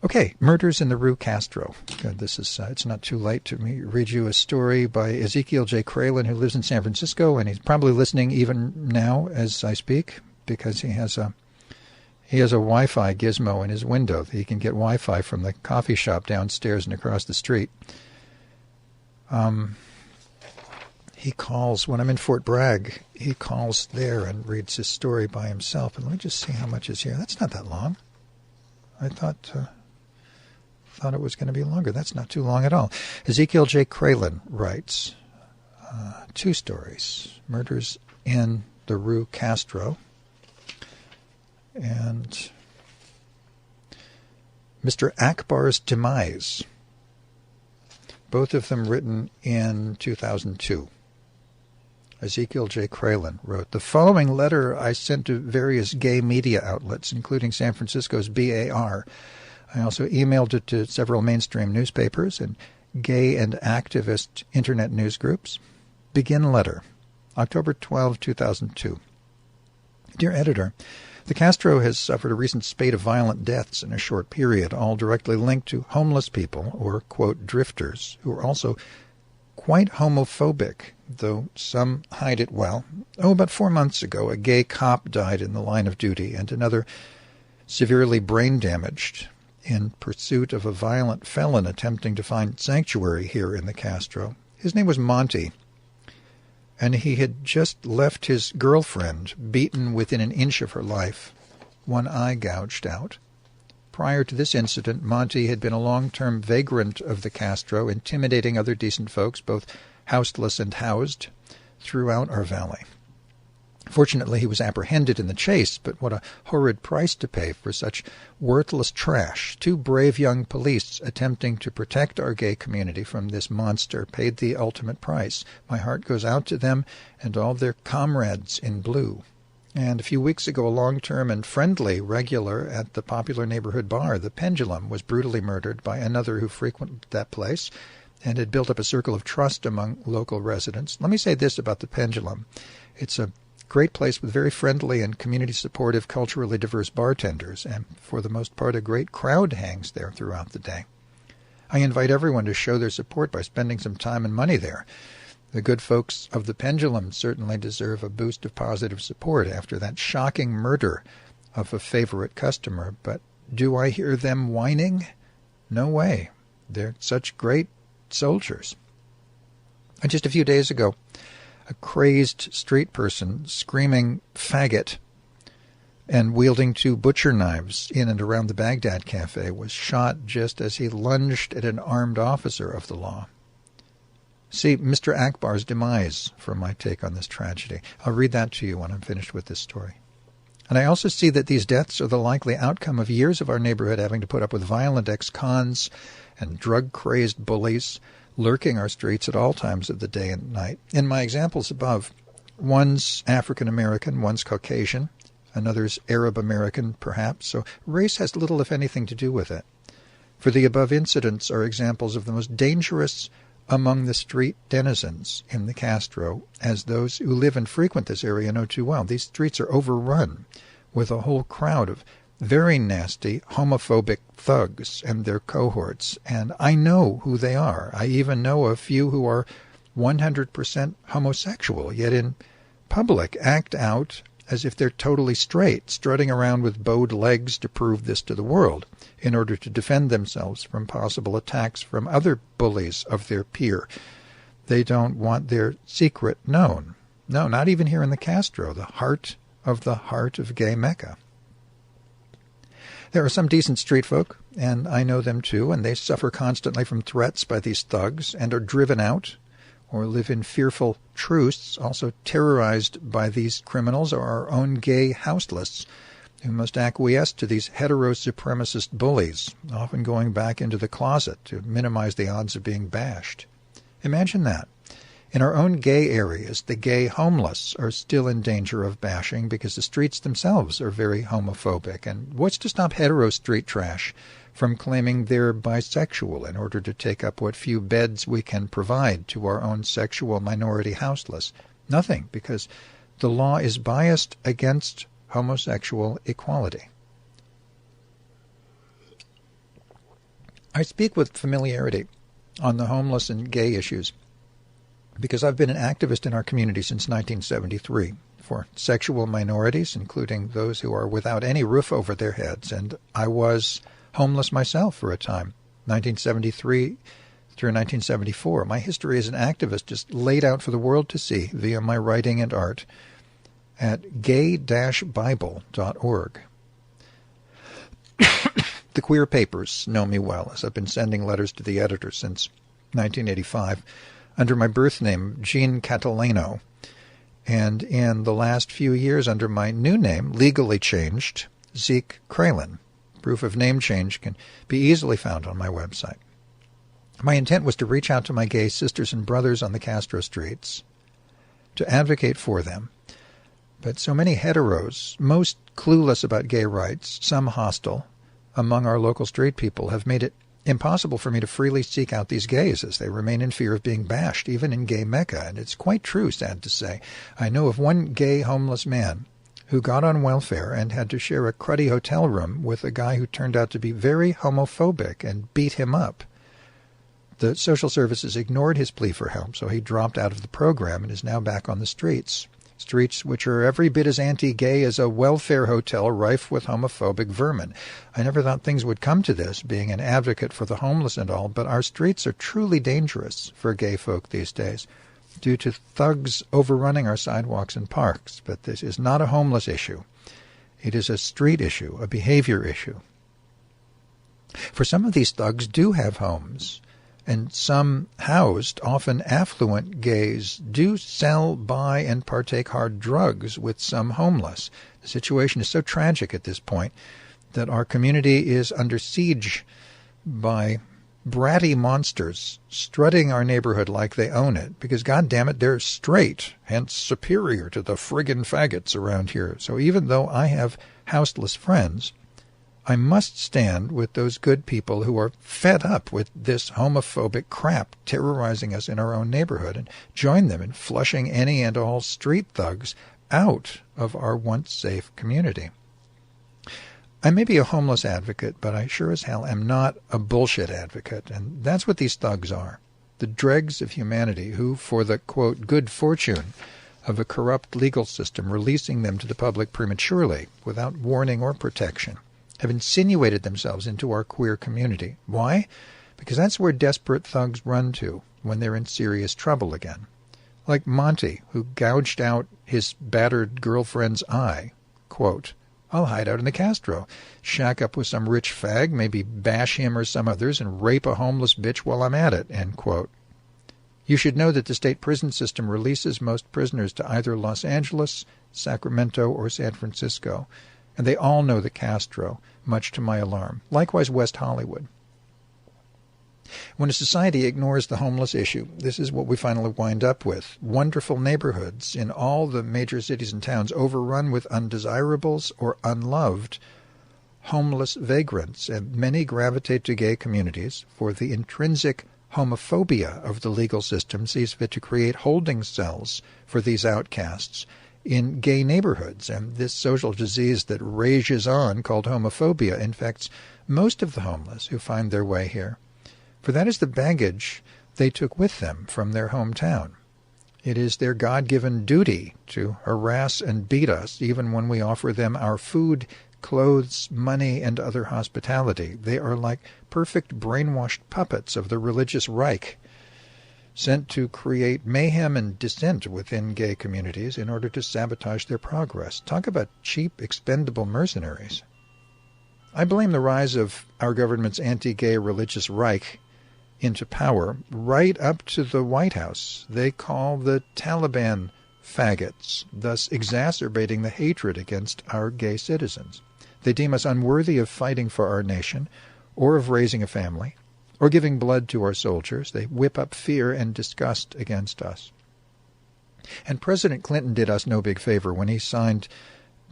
Okay, Murders in the Rue Castro. Good, this is it's not too late to read you a story by Ezekiel J. Kralin, who lives in San Francisco, and he's probably listening even now as I speak because he has a Wi-Fi gizmo in his window. He can get Wi-Fi from the coffee shop downstairs and across the street. He calls, when I'm in Fort Bragg, he calls there and reads his story by himself. And let me just see how much is here. That's not that long. I thought it was going to be longer. That's not too long at all. Ezekiel J. Kralin writes 2 stories, Murders in the Rue Castro and Mr. Akbar's Demise, both of them written in 2002. Ezekiel J. Kralin wrote, "The following letter I sent to various gay media outlets, including San Francisco's BAR. I also emailed it to several mainstream newspapers and gay and activist internet news groups. Begin letter, October 12, 2002. Dear Editor, the Castro has suffered a recent spate of violent deaths in a short period, all directly linked to homeless people, or, quote, drifters, who are also quite homophobic, though some hide it well. About 4 months ago, a gay cop died in the line of duty, and another severely brain-damaged in pursuit of a violent felon attempting to find sanctuary here in the Castro. His name was Monty, and he had just left his girlfriend beaten within an inch of her life, one eye gouged out. Prior to this incident, Monty had been a long-term vagrant of the Castro, intimidating other decent folks, both houseless and housed, throughout our valley. Fortunately, he was apprehended in the chase, but what a horrid price to pay for such worthless trash. 2 brave young police attempting to protect our gay community from this monster paid the ultimate price. My heart goes out to them and all their comrades in blue. And a few weeks ago, a long-term and friendly regular at the popular neighborhood bar, the Pendulum, was brutally murdered by another who frequented that place and had built up a circle of trust among local residents. Let me say this about the Pendulum. It's a great place with very friendly and community-supportive, culturally diverse bartenders, and for the most part a great crowd hangs there throughout the day. I invite everyone to show their support by spending some time and money there. The good folks of the Pendulum certainly deserve a boost of positive support after that shocking murder of a favorite customer, but do I hear them whining? No way. They're such great soldiers. And just a few days ago, a crazed street person screaming faggot and wielding 2 butcher knives in and around the Baghdad Cafe was shot just as he lunged at an armed officer of the law. See Mr. Akbar's Demise for my take on this tragedy. I'll read that to you when I'm finished with this story. And I also see that these deaths are the likely outcome of years of our neighborhood having to put up with violent ex-cons and drug-crazed bullies lurking our streets at all times of the day and night. In my examples above, one's African-American, one's Caucasian, another's Arab-American, perhaps, so race has little, if anything, to do with it. For the above incidents are examples of the most dangerous among the street denizens in the Castro, as those who live and frequent this area know too well. These streets are overrun with a whole crowd of very nasty homophobic thugs and their cohorts, and I know who they are. I even know a few who are 100% homosexual, yet in public act out as if they're totally straight, strutting around with bowed legs to prove this to the world, in order to defend themselves from possible attacks from other bullies of their peer. They don't want their secret known. No, not even here in the Castro, the heart of gay Mecca. There are some decent street folk, and I know them too, and they suffer constantly from threats by these thugs and are driven out or live in fearful truce, also terrorized by these criminals or our own gay houseless, who must acquiesce to these hetero-supremacist bullies, often going back into the closet to minimize the odds of being bashed. Imagine that. In our own gay areas, the gay homeless are still in danger of bashing because the streets themselves are very homophobic. And what's to stop hetero street trash from claiming they're bisexual in order to take up what few beds we can provide to our own sexual minority houseless? Nothing, because the law is biased against homosexual equality. I speak with familiarity on the homeless and gay issues because I've been an activist in our community since 1973 for sexual minorities, including those who are without any roof over their heads, and I was homeless myself for a time, 1973 through 1974. My history as an activist is laid out for the world to see via my writing and art at gay-bible.org. The queer papers know me well, as I've been sending letters to the editor since 1985 under my birth name, Gene Catalano, and in the last few years under my new name, legally changed, Zeke Kralin. Proof of name change can be easily found on my website. My intent was to reach out to my gay sisters and brothers on the Castro streets, to advocate for them. But so many heteros, most clueless about gay rights, some hostile, among our local street people have made it impossible for me to freely seek out these gays as they remain in fear of being bashed, even in gay Mecca. And it's quite true, sad to say. I know of one gay homeless man who got on welfare and had to share a cruddy hotel room with a guy who turned out to be very homophobic and beat him up. The social services ignored his plea for help, so he dropped out of the program and is now back on the streets. Streets which are every bit as anti-gay as a welfare hotel rife with homophobic vermin. I never thought things would come to this, being an advocate for the homeless and all, but our streets are truly dangerous for gay folk these days due to thugs overrunning our sidewalks and parks. But this is not a homeless issue. It is a street issue, a behavior issue. For some of these thugs do have homes, and some housed, often affluent gays do sell, buy, and partake hard drugs with some homeless. The situation is so tragic at this point that our community is under siege by bratty monsters strutting our neighborhood like they own it, because, God damn it, they're straight, hence superior to the friggin' faggots around here. So even though I have houseless friends, I must stand with those good people who are fed up with this homophobic crap terrorizing us in our own neighborhood and join them in flushing any and all street thugs out of our once safe community. I may be a homeless advocate, but I sure as hell am not a bullshit advocate, and that's what these thugs are. The dregs of humanity who, for the, quote, good fortune of a corrupt legal system releasing them to the public prematurely, without warning or protection, have insinuated themselves into our queer community. Why? Because that's where desperate thugs run to when they're in serious trouble again. Like Monty, who gouged out his battered girlfriend's eye. Quote, I'll hide out in the Castro, shack up with some rich fag, maybe bash him or some others, and rape a homeless bitch while I'm at it. End quote. You should know that the state prison system releases most prisoners to either Los Angeles, Sacramento, or San Francisco, and they all know the Castro, much to my alarm. Likewise, West Hollywood. When a society ignores the homeless issue, this is what we finally wind up with. Wonderful neighborhoods in all the major cities and towns overrun with undesirables or unloved homeless vagrants, and many gravitate to gay communities for the intrinsic homophobia of the legal system sees fit to create holding cells for these outcasts in gay neighborhoods, and this social disease that rages on, called homophobia, infects most of the homeless who find their way here. For that is the baggage they took with them from their hometown. It is their God-given duty to harass and beat us, even when we offer them our food, clothes, money, and other hospitality. They are like perfect brainwashed puppets of the religious Reich, sent to create mayhem and dissent within gay communities in order to sabotage their progress. Talk about cheap, expendable mercenaries. I blame the rise of our government's anti-gay religious Reich into power right up to the White House. They call the Taliban faggots, thus exacerbating the hatred against our gay citizens. They deem us unworthy of fighting for our nation, or of raising a family, or giving blood to our soldiers. They whip up fear and disgust against us. And President Clinton did us no big favor when he signed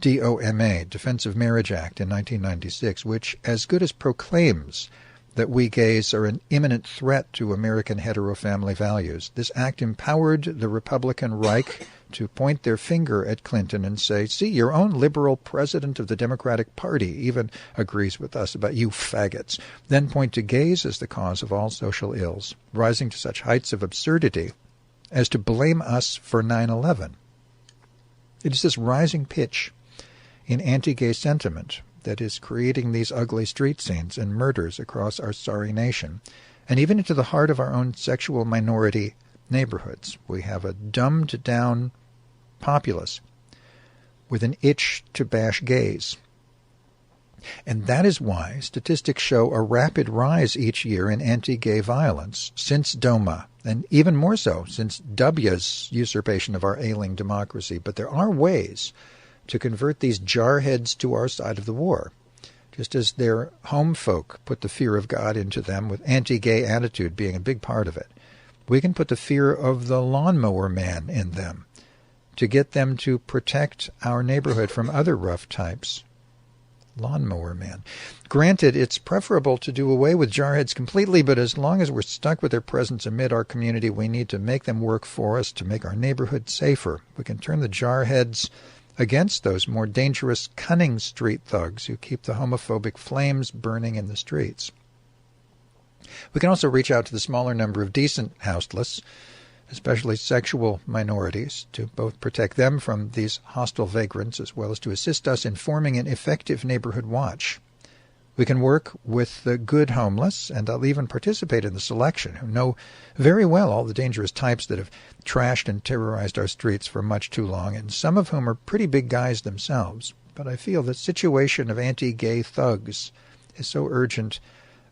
DOMA, Defense of Marriage Act, in 1996, which as good as proclaims that we gays are an imminent threat to American hetero-family values. This act empowered the Republican Reich to point their finger at Clinton and say, see, your own liberal president of the Democratic Party even agrees with us about you faggots. Then point to gays as the cause of all social ills, rising to such heights of absurdity as to blame us for 9/11. It is this rising pitch in anti-gay sentiment that is creating these ugly street scenes and murders across our sorry nation, and even into the heart of our own sexual minority neighborhoods. We have a dumbed-down populace with an itch to bash gays. And that is why statistics show a rapid rise each year in anti-gay violence since DOMA, and even more so since W's usurpation of our ailing democracy. But there are ways to convert these jarheads to our side of the war, just as their home folk put the fear of God into them, with anti-gay attitude being a big part of it. We can put the fear of the lawnmower man in them to get them to protect our neighborhood from other rough types. Lawnmower man. Granted, it's preferable to do away with jarheads completely, but as long as we're stuck with their presence amid our community, we need to make them work for us to make our neighborhood safer. We can turn the jarheads against those more dangerous, cunning street thugs who keep the homophobic flames burning in the streets. We can also reach out to the smaller number of decent houseless, especially sexual minorities, to both protect them from these hostile vagrants as well as to assist us in forming an effective neighborhood watch. We can work with the good homeless, and I'll even participate in the selection, who know very well all the dangerous types that have trashed and terrorized our streets for much too long, and some of whom are pretty big guys themselves. But I feel the situation of anti-gay thugs is so urgent,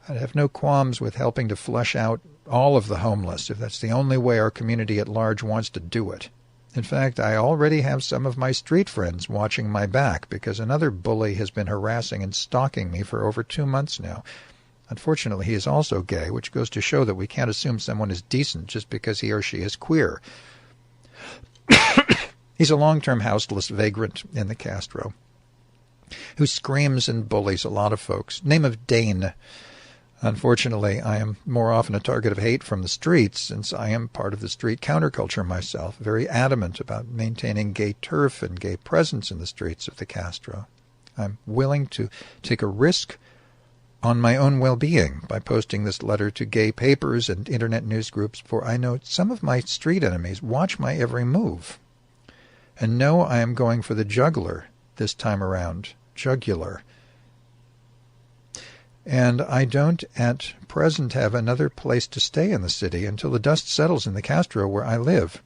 I'd have no qualms with helping to flush out all of the homeless, if that's the only way our community at large wants to do it. In fact, I already have some of my street friends watching my back because another bully has been harassing and stalking me for over 2 months now. Unfortunately, he is also gay, which goes to show that we can't assume someone is decent just because he or she is queer. He's a long-term houseless vagrant in the Castro who screams and bullies a lot of folks. Name of Dane. Unfortunately, I am more often a target of hate from the streets, since I am part of the street counterculture myself, very adamant about maintaining gay turf and gay presence in the streets of the Castro. I'm willing to take a risk on my own well-being by posting this letter to gay papers and internet news groups, for I know some of my street enemies watch my every move and know I am going for the jugular this time around. Jugular. And I don't at present have another place to stay in the city until the dust settles in the Castro where I live.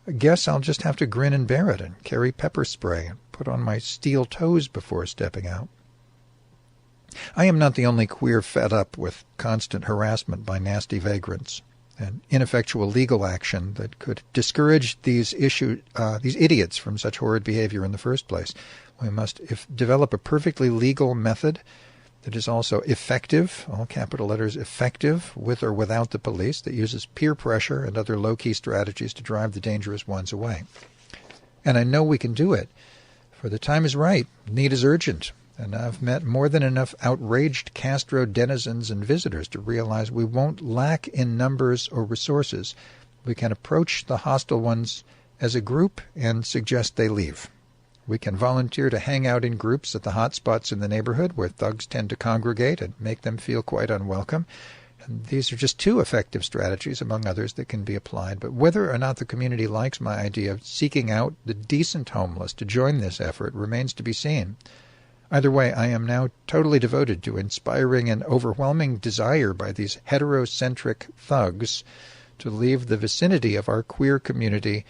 I guess I'll just have to grin and bear it and carry pepper spray and put on my steel toes before stepping out. I am not the only queer fed up with constant harassment by nasty vagrants and ineffectual legal action that could discourage these idiots from such horrid behavior in the first place. We must develop a perfectly legal method that is also effective, all capital letters effective, with or without the police, that uses peer pressure and other low-key strategies to drive the dangerous ones away. And I know we can do it, for the time is right, need is urgent, and I've met more than enough outraged Castro denizens and visitors to realize we won't lack in numbers or resources. We can approach the hostile ones as a group and suggest they leave. We can volunteer to hang out in groups at the hot spots in the neighborhood where thugs tend to congregate and make them feel quite unwelcome. And these are just 2 effective strategies, among others, that can be applied. But whether or not the community likes my idea of seeking out the decent homeless to join this effort remains to be seen. Either way, I am now totally devoted to inspiring an overwhelming desire by these heterocentric thugs to leave the vicinity of our queer community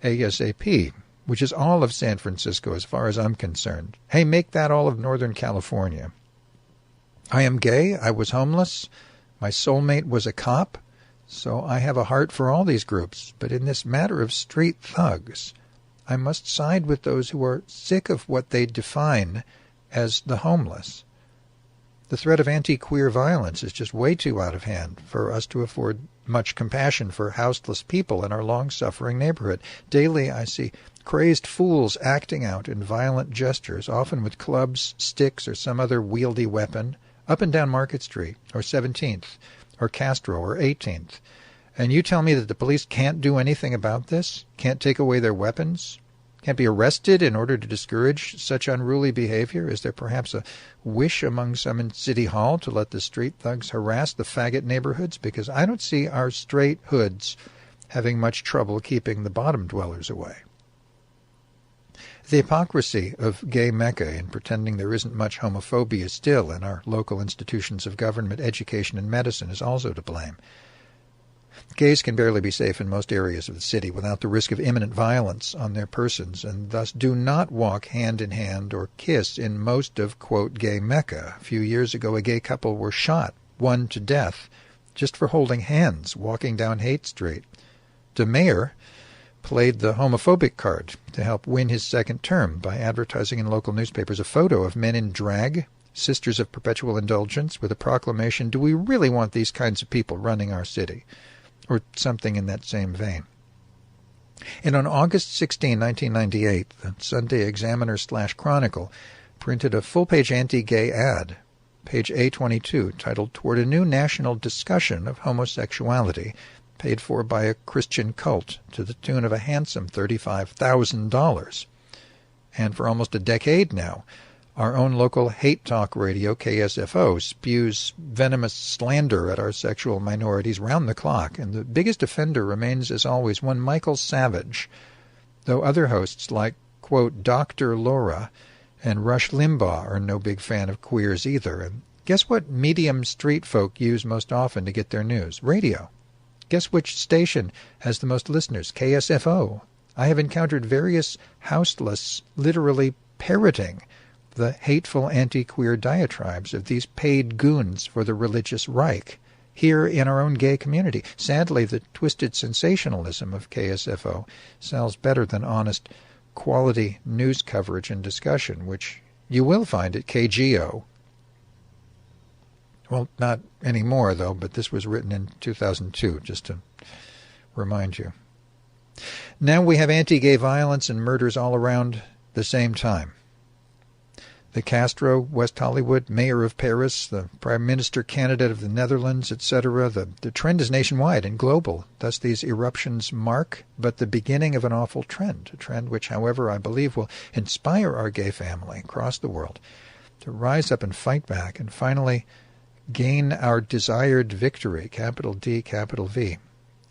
ASAP, which is all of San Francisco as far as I'm concerned. Hey, make that all of Northern California. I am gay, I was homeless, my soulmate was a cop, so I have a heart for all these groups. But in this matter of street thugs, I must side with those who are sick of what they define as the homeless. The threat of anti-queer violence is just way too out of hand for us to afford much compassion for houseless people in our long-suffering neighborhood. Daily I see crazed fools acting out in violent gestures, often with clubs, sticks, or some other wieldy weapon, up and down Market Street, or 17th, or Castro, or 18th. And you tell me that the police can't do anything about this? Can't take away their weapons? Can't be arrested in order to discourage such unruly behavior? Is there perhaps a wish among some in City Hall to let the street thugs harass the faggot neighborhoods? Because I don't see our straight hoods having much trouble keeping the bottom dwellers away. The hypocrisy of gay Mecca in pretending there isn't much homophobia still in our local institutions of government, education, and medicine is also to blame. Gays can barely be safe in most areas of the city without the risk of imminent violence on their persons, and thus do not walk hand in hand or kiss in most of, quote, gay Mecca. A few years ago, a gay couple were shot, one to death, just for holding hands walking down Haight Street. The mayor played the homophobic card to help win his second term by advertising in local newspapers a photo of men in drag, Sisters of Perpetual Indulgence, with a proclamation, "Do we really want these kinds of people running our city?" or something in that same vein. And on August 16, 1998, the Sunday Examiner/Chronicle printed a full-page anti-gay ad, page A22, titled "Toward a New National Discussion of Homosexuality," paid for by a Christian cult to the tune of a handsome $35,000. And for almost a decade now, our own local hate talk radio, KSFO, spews venomous slander at our sexual minorities round the clock, and the biggest offender remains, as always, one Michael Savage, though other hosts like, quote, Dr. Laura and Rush Limbaugh are no big fan of queers either. And guess what medium street folk use most often to get their news? Radio. Guess which station has the most listeners? KSFO. I have encountered various houseless literally parroting the hateful anti-queer diatribes of these paid goons for the religious Reich here in our own gay community. Sadly, the twisted sensationalism of KSFO sells better than honest, quality news coverage and discussion, which you will find at KGO. Well, not anymore, though, but this was written in 2002, just to remind you. Now we have anti-gay violence and murders all around the same time. The Castro, West Hollywood, mayor of Paris, the prime minister candidate of the Netherlands, etc. The trend is nationwide and global. Thus these eruptions mark but the beginning of an awful trend, a trend which, however, I believe will inspire our gay family across the world to rise up and fight back and finally gain our desired victory, capital D, capital V.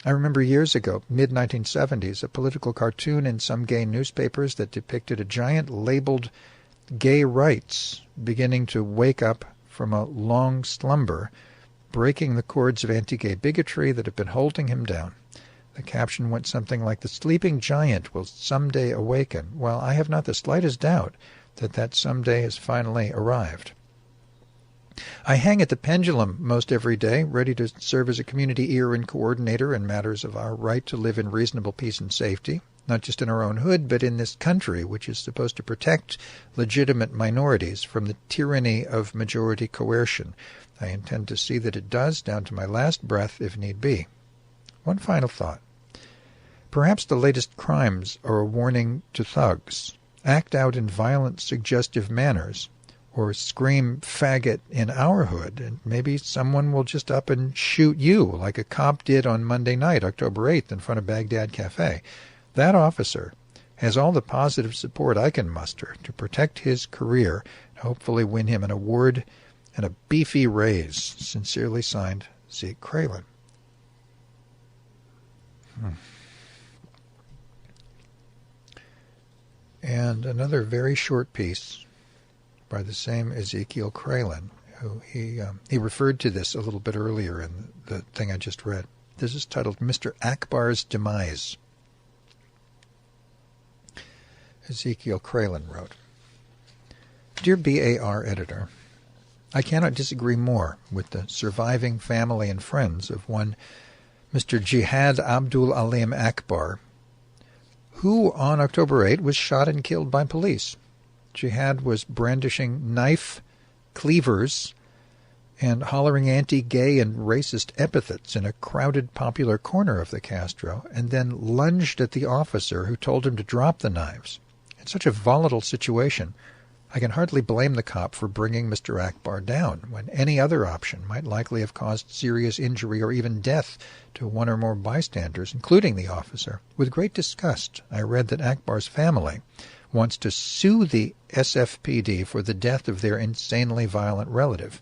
I remember years ago, mid-1970s, a political cartoon in some gay newspapers that depicted a giant labeled gay rights beginning to wake up from a long slumber, breaking the cords of anti-gay bigotry that have been holding him down. The caption went something like, "The sleeping giant will someday awaken." Well, I have not the slightest doubt that that someday has finally arrived. I hang at the pendulum most every day, ready to serve as a community ear and coordinator in matters of our right to live in reasonable peace and safety, not just in our own hood, but in this country, which is supposed to protect legitimate minorities from the tyranny of majority coercion. I intend to see that it does, down to my last breath, if need be. One final thought. Perhaps the latest crimes are a warning to thugs. Act out in violent, suggestive manners, or scream faggot in our hood, and maybe someone will just up and shoot you, like a cop did on Monday night, October 8th, in front of Baghdad Cafe. That officer has all the positive support I can muster to protect his career and hopefully win him an award and a beefy raise. Sincerely signed, Zeke Kralin. And another very short piece by the same Ezekiel Kralin, who he referred to this a little bit earlier in the thing I just read. This is titled Mr. Akbar's Demise. Ezekiel Kralin wrote, Dear BAR editor, I cannot disagree more with the surviving family and friends of one Mr. Jihad Abdul Alim Akbar, who on October 8 was shot and killed by police. Jihad was brandishing knife, cleavers, and hollering anti-gay and racist epithets in a crowded popular corner of the Castro, and then lunged at the officer who told him to drop the knives. In such a volatile situation, I can hardly blame the cop for bringing Mr. Akbar down, when any other option might likely have caused serious injury or even death to one or more bystanders, including the officer. With great disgust, I read that Akbar's family wants to sue the SFPD for the death of their insanely violent relative.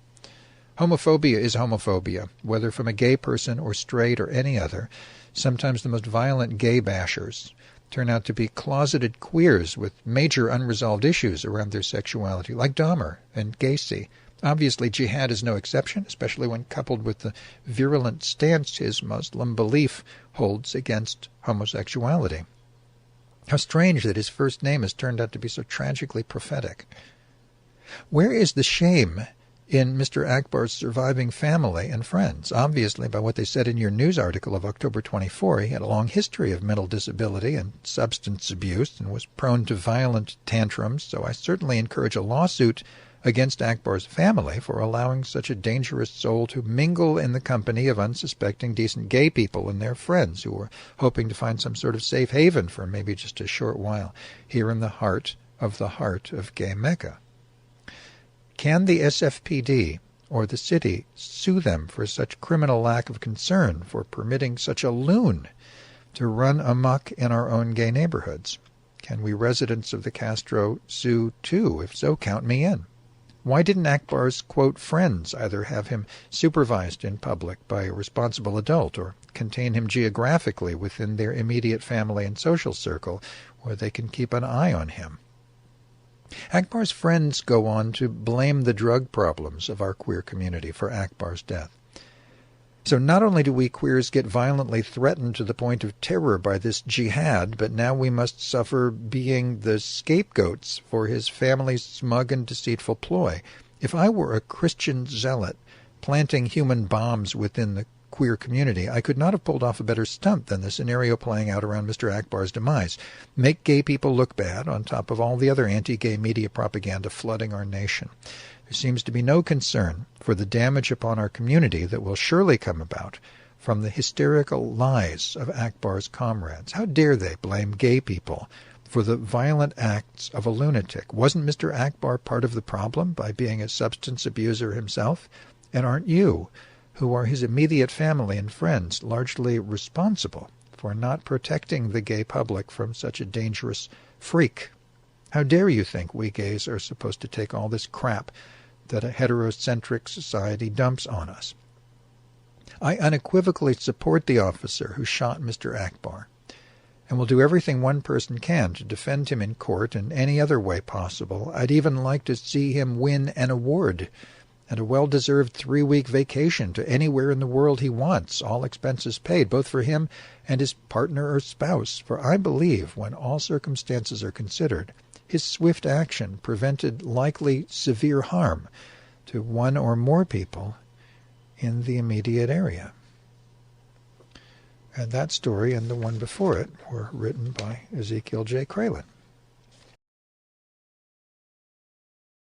Homophobia is homophobia, whether from a gay person or straight or any other. Sometimes the most violent gay bashers turn out to be closeted queers with major unresolved issues around their sexuality, like Dahmer and Gacy. Obviously, jihad is no exception, especially when coupled with the virulent stance his Muslim belief holds against homosexuality. How strange that his first name has turned out to be so tragically prophetic. Where is the shame in Mr. Akbar's surviving family and friends? Obviously, by what they said in your news article of October 24, he had a long history of mental disability and substance abuse and was prone to violent tantrums, so I certainly encourage a lawsuit against Akbar's family for allowing such a dangerous soul to mingle in the company of unsuspecting, decent gay people and their friends who were hoping to find some sort of safe haven for maybe just a short while here in the heart of gay Mecca. Can the SFPD or the city sue them for such criminal lack of concern for permitting such a loon to run amok in our own gay neighborhoods? Can we residents of the Castro sue too? If so, count me in. Why didn't Akbar's, quote, friends either have him supervised in public by a responsible adult or contain him geographically within their immediate family and social circle where they can keep an eye on him? Akbar's friends go on to blame the drug problems of our queer community for Akbar's death. So not only do we queers get violently threatened to the point of terror by this jihad, but now we must suffer being the scapegoats for his family's smug and deceitful ploy. If I were a Christian zealot planting human bombs within the queer community, I could not have pulled off a better stunt than the scenario playing out around Mr. Akbar's demise. Make gay people look bad on top of all the other anti-gay media propaganda flooding our nation. There seems to be no concern for the damage upon our community that will surely come about from the hysterical lies of Akbar's comrades. How dare they blame gay people for the violent acts of a lunatic? Wasn't Mr. Akbar part of the problem by being a substance abuser himself? And aren't you, who are his immediate family and friends, largely responsible for not protecting the gay public from such a dangerous freak? How dare you think we gays are supposed to take all this crap that a heterocentric society dumps on us? I unequivocally support the officer who shot Mr. Akbar and will do everything one person can to defend him in court in any other way possible. I'd even like to see him win an award and a well-deserved 3-week vacation to anywhere in the world he wants, all expenses paid, both for him and his partner or spouse. For I believe, when all circumstances are considered, his swift action prevented likely severe harm to one or more people in the immediate area. And that story and the one before it were written by Ezekiel J. Kralin.